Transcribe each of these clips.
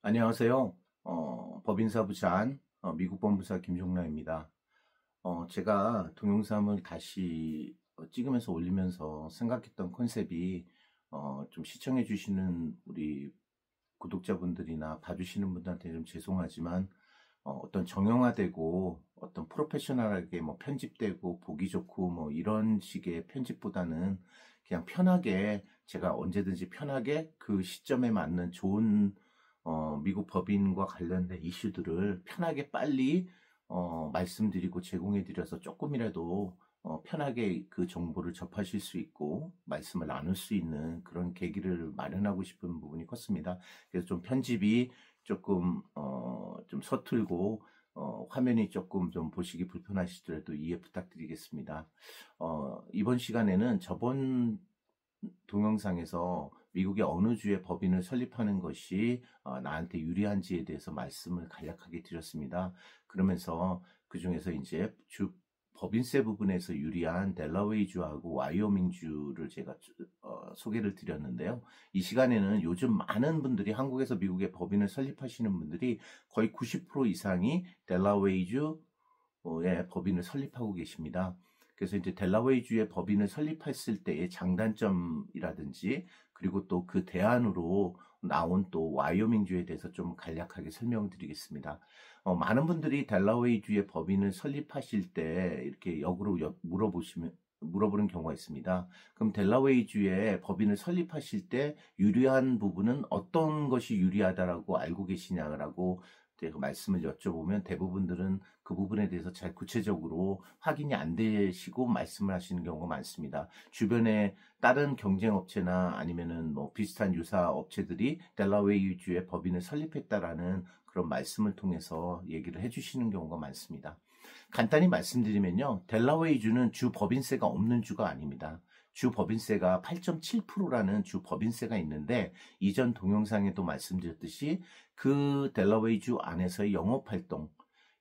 안녕하세요. 법인사부 잔 미국 본부사 김종라입니다. 제가 동영상을 다시 찍으면서 올리면서 생각했던 컨셉이 좀 시청해 주시는 우리 구독자분들이나 봐주시는 분들한테 좀 죄송하지만 어떤 정형화되고 어떤 프로페셔널하게 뭐 편집되고 보기 좋고 뭐 이런 식의 편집보다는 그냥 편하게 제가 언제든지 편하게 그 시점에 맞는 좋은 미국 법인과 관련된 이슈들을 편하게 빨리 말씀드리고 제공해 드려서 조금이라도 편하게 그 정보를 접하실 수 있고 말씀을 나눌 수 있는 그런 계기를 마련하고 싶은 부분이 컸습니다. 그래서 좀 편집이 조금 좀 서툴고 화면이 조금 좀 보시기 불편하시더라도 이해 부탁드리겠습니다. 이번 시간에는 저번 동영상에서 미국의 어느 주의 법인을 설립하는 것이 나한테 유리한지에 대해서 말씀을 간략하게 드렸습니다. 그러면서 그 중에서 이제 주 법인세 부분에서 유리한 델라웨이주하고 와이오밍주를 제가 소개를 드렸는데요. 이 시간에는 요즘 많은 분들이 한국에서 미국의 법인을 설립하시는 분들이 거의 90% 이상이 델라웨이주의 법인을 설립하고 계십니다. 그래서 이제 델라웨이주의 법인을 설립했을 때의 장단점이라든지 그리고 또 그 대안으로 나온 또 와이오밍주에 대해서 좀 간략하게 설명드리겠습니다. 많은 분들이 델라웨이주의 법인을 설립하실 때 이렇게 역으로 물어보는 경우가 있습니다. 그럼 델라웨이주의 법인을 설립하실 때 유리한 부분은 어떤 것이 유리하다라고 알고 계시냐라고 제가 말씀을 여쭤보면 대부분들은 그 부분에 대해서 잘 구체적으로 확인이 안 되시고 말씀을 하시는 경우가 많습니다. 주변에 다른 경쟁 업체나 아니면은 뭐 비슷한 유사 업체들이 델라웨이주의 법인을 설립했다라는 그런 말씀을 통해서 얘기를 해주시는 경우가 많습니다. 간단히 말씀드리면요, 델라웨이주는 주 법인세가 없는 주가 아닙니다. 주 법인세가 8.7%라는 주 법인세가 있는데 이전 동영상에도 말씀드렸듯이 그 델라웨이주 안에서의 영업활동,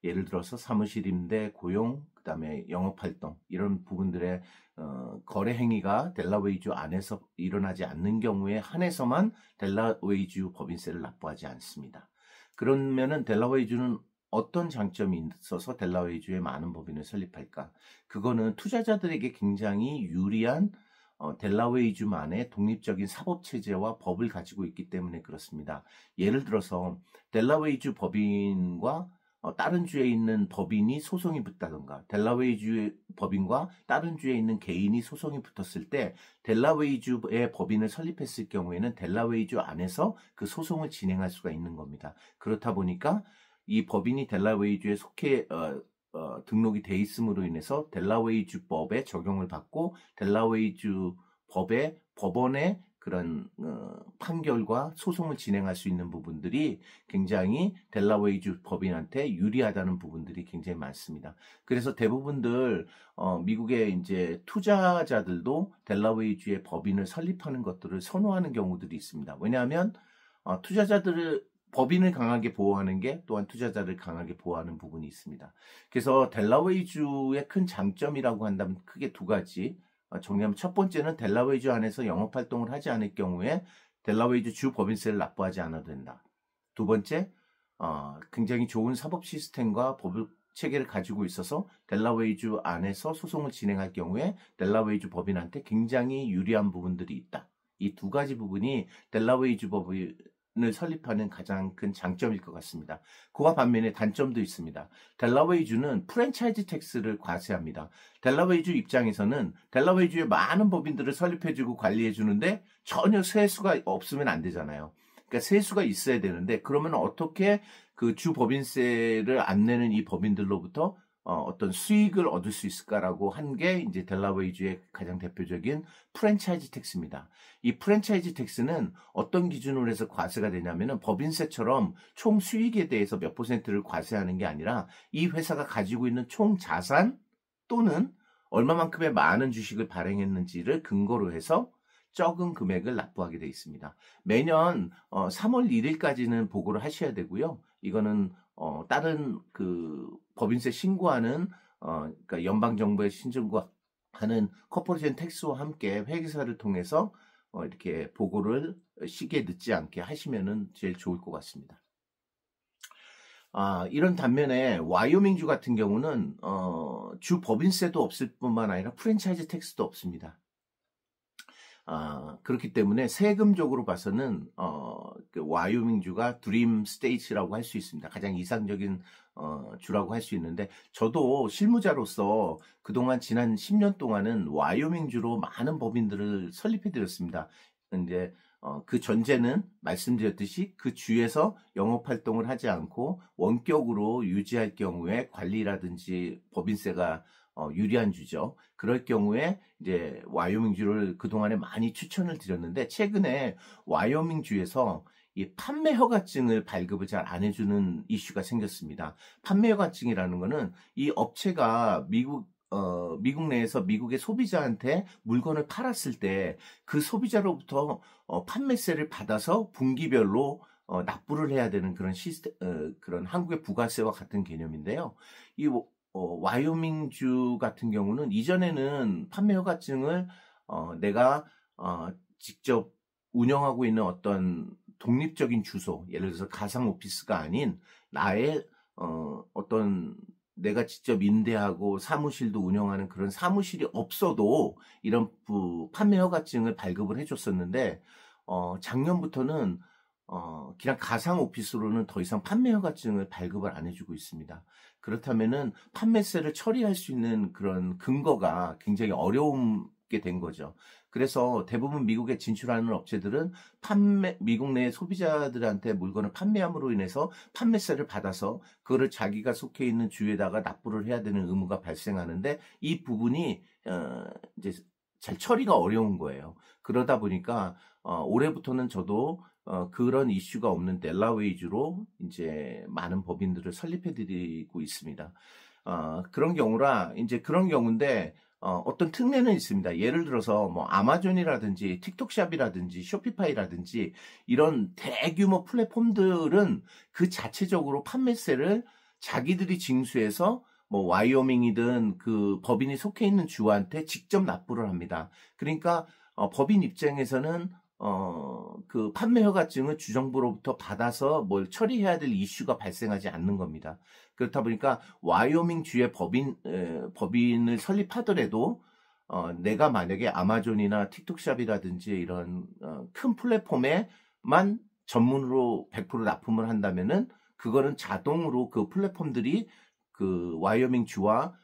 예를 들어서 사무실 임대, 고용, 그 다음에 영업활동 이런 부분들의 거래 행위가 델라웨이주 안에서 일어나지 않는 경우에 한해서만 델라웨이주 법인세를 납부하지 않습니다. 그러면은 델라웨이주는 어떤 장점이 있어서 델라웨이주에 많은 법인을 설립할까? 그거는 투자자들에게 굉장히 유리한 델라웨이주만의 독립적인 사법체제와 법을 가지고 있기 때문에 그렇습니다. 예를 들어서 델라웨이주 법인과 다른 주에 있는 법인이 소송이 붙다던가 델라웨이주 법인과 다른 주에 있는 개인이 소송이 붙었을 때 델라웨이주의 법인을 설립했을 경우에는 delaware 안에서 그 소송을 진행할 수가 있는 겁니다. 그렇다 보니까 이 법인이 델라웨이주에 속해 등록이 돼 있음으로 인해서 델라웨이주법에 적용을 받고 델라웨이주 법의 법원의 그런 판결과 소송을 진행할 수 있는 부분들이 굉장히 델라웨이주 법인한테 유리하다는 부분들이 굉장히 많습니다. 그래서 대부분들 미국의 이제 투자자들도 델라웨이주의 법인을 설립하는 것들을 선호하는 경우들이 있습니다. 왜냐하면 투자자들을 법인을 강하게 보호하는 게 또한 투자자를 강하게 보호하는 부분이 있습니다. 그래서 델라웨이주의 큰 장점이라고 한다면 크게 두 가지 정리하면 첫 번째는 델라웨이주 안에서 영업활동을 하지 않을 경우에 델라웨이주 주 법인세를 납부하지 않아도 된다. 두 번째, 굉장히 좋은 사법 시스템과 법 체계를 가지고 있어서 델라웨이주 안에서 소송을 진행할 경우에 델라웨이주 법인한테 굉장히 유리한 부분들이 있다. 이 두 가지 부분이 델라웨이주 법인을 설립하는 가장 큰 장점일 것 같습니다. 그와 반면에 단점도 있습니다. 델라웨이주는 프랜차이즈 텍스를 과세합니다. 델라웨이주 입장에서는 델라웨이주에 많은 법인들을 설립해주고 관리해주는데 전혀 세수가 없으면 안 되잖아요. 그러니까 세수가 있어야 되는데 그러면 어떻게 그 주 법인세를 안 내는 이 법인들로부터 어떤 수익을 얻을 수 있을까라고 한 게 이제 델라웨이주의 가장 대표적인 프랜차이즈 텍스입니다. 이 프랜차이즈 텍스는 어떤 기준으로 해서 과세가 되냐면은 법인세처럼 총 수익에 대해서 몇 퍼센트를 과세하는 게 아니라 이 회사가 가지고 있는 총 자산 또는 얼마만큼의 많은 주식을 발행했는지를 근거로 해서 적은 금액을 납부하게 되어 있습니다. 매년 3월 1일까지는 보고를 하셔야 되고요. 이거는 다른 그 법인세 신고하는 그러니까 연방 정부에 신고하는 코퍼레이션 텍스와 함께 회계사를 통해서 이렇게 보고를 시기에 늦지 않게 하시면은 제일 좋을 것 같습니다. 이런 반면에 와이오밍주 같은 경우는 주 법인세도 없을 뿐만 아니라 프랜차이즈 텍스도 없습니다. 그렇기 때문에 세금적으로 봐서는 그 와이오밍주가 드림 스테이트라고 할 수 있습니다. 가장 이상적인 주라고 할 수 있는데, 저도 실무자로서 그동안 지난 10년 동안은 와이오밍주로 많은 법인들을 설립해 드렸습니다. 근데 그 전제는 말씀드렸듯이 그 주에서 영업 활동을 하지 않고 원격으로 유지할 경우에 관리라든지 법인세가 유리한 주죠. 그럴 경우에 이제 와이오밍주를 그동안에 많이 추천을 드렸는데, 최근에 와이오밍주에서 이 판매 허가증을 발급을 잘 안 해주는 이슈가 생겼습니다. 판매 허가증이라는 거는 이 업체가 미국 내에서 미국의 소비자한테 물건을 팔았을 때 그 소비자로부터 판매세를 받아서 분기별로 납부를 해야 되는 그런 그런 한국의 부가세와 같은 개념인데요. 이 와이오밍주 같은 경우는 이전에는 판매 허가증을 내가 직접 운영하고 있는 어떤 독립적인 주소, 예를 들어서 가상 오피스가 아닌 나의 어떤 내가 직접 임대하고 사무실도 운영하는 그런 사무실이 없어도 이런 판매 허가증을 발급을 해줬었는데, 작년부터는 그냥 가상 오피스로는 더 이상 판매 허가증을 발급을 안 해주고 있습니다. 그렇다면은 판매세를 처리할 수 있는 그런 근거가 굉장히 어려움게 된 거죠. 그래서 대부분 미국에 진출하는 업체들은 미국 내 소비자들한테 물건을 판매함으로 인해서 판매세를 받아서 그거를 자기가 속해 있는 주에다가 납부를 해야 되는 의무가 발생하는데, 이 부분이 이제 잘 처리가 어려운 거예요. 그러다 보니까 올해부터는 저도 그런 이슈가 없는 델라웨이주로 이제 많은 법인들을 설립해드리고 있습니다. 그런 경우인데, 어떤 특례는 있습니다. 예를 들어서 뭐 아마존이라든지 틱톡샵이라든지 쇼피파이라든지 이런 대규모 플랫폼들은 그 자체적으로 판매세를 자기들이 징수해서 뭐 와이오밍이든 그 법인이 속해 있는 주한테 직접 납부를 합니다. 그러니까 법인 입장에서는 그 판매 허가증을 주정부로부터 받아서 뭘 처리해야 될 이슈가 발생하지 않는 겁니다. 그렇다 보니까 와이오밍 주의 법인을 설립하더라도 내가 만약에 아마존이나 틱톡샵이라든지 이런 큰 플랫폼에만 전문으로 100% 납품을 한다면은 그거는 자동으로 그 플랫폼들이 그 와이오밍 주와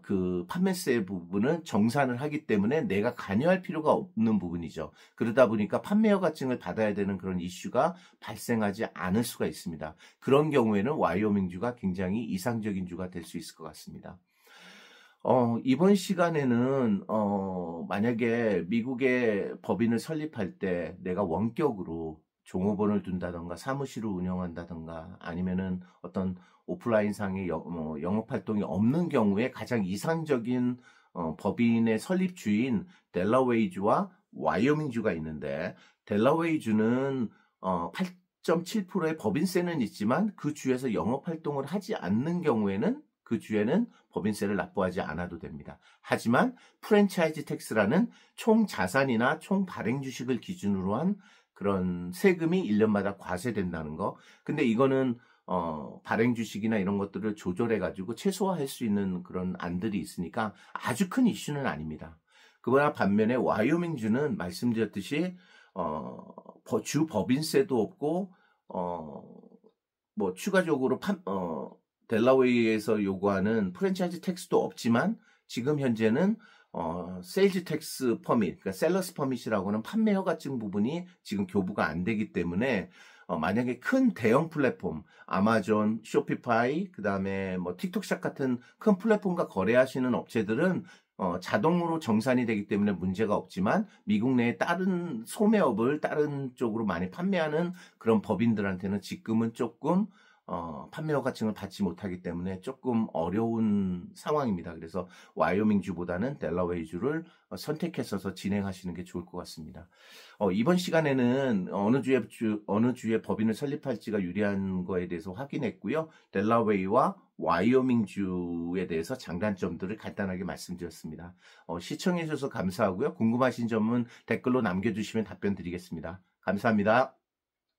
그 판매세 부분은 정산을 하기 때문에 내가 관여할 필요가 없는 부분이죠. 그러다 보니까 판매 허가증을 받아야 되는 그런 이슈가 발생하지 않을 수가 있습니다. 그런 경우에는 와이오밍주가 굉장히 이상적인 주가 될 수 있을 것 같습니다. 이번 시간에는 만약에 미국의 법인을 설립할 때 내가 원격으로 종업원을 둔다던가 사무실을 운영한다던가 아니면은 어떤 오프라인상의 영업 활동이 없는 경우에 가장 이상적인 법인의 설립주인 델라웨이주와 와이오밍주가 있는데, 델라웨이주는 8.7%의 법인세는 있지만 그 주에서 영업 활동을 하지 않는 경우에는 그 주에는 법인세를 납부하지 않아도 됩니다. 하지만 프랜차이즈 텍스라는 총 자산이나 총 발행 주식을 기준으로 한 그런 세금이 1년마다 과세된다는 거. 근데 이거는 발행 주식이나 이런 것들을 조절해 가지고 최소화할 수 있는 그런 안들이 있으니까 아주 큰 이슈는 아닙니다. 그거나 반면에 와이오밍주는 말씀드렸듯이 주 법인세도 없고 뭐 추가적으로 델라웨이에서 요구하는 프랜차이즈 텍스도 없지만, 지금 현재는 세일즈 텍스 퍼밋, 그러니까 셀러스 퍼밋이라고 하는 판매 허가증 부분이 지금 교부가 안 되기 때문에 만약에 큰 대형 플랫폼, 아마존, 쇼피파이, 그 다음에 뭐 틱톡샵 같은 큰 플랫폼과 거래하시는 업체들은 자동으로 정산이 되기 때문에 문제가 없지만, 미국 내에 다른 소매업을 다른 쪽으로 많이 판매하는 그런 법인들한테는 지금은 조금 판매 허가증을 받지 못하기 때문에 조금 어려운 상황입니다. 그래서 와이오밍주보다는 델라웨이주를 선택해서 진행하시는 게 좋을 것 같습니다. 이번 시간에는 어느 주의 법인을 설립할지가 유리한 거에 대해서 확인했고요. 델라웨이와 와이오밍주에 대해서 장단점들을 간단하게 말씀드렸습니다. 시청해 주셔서 감사하고요. 궁금하신 점은 댓글로 남겨주시면 답변 드리겠습니다. 감사합니다.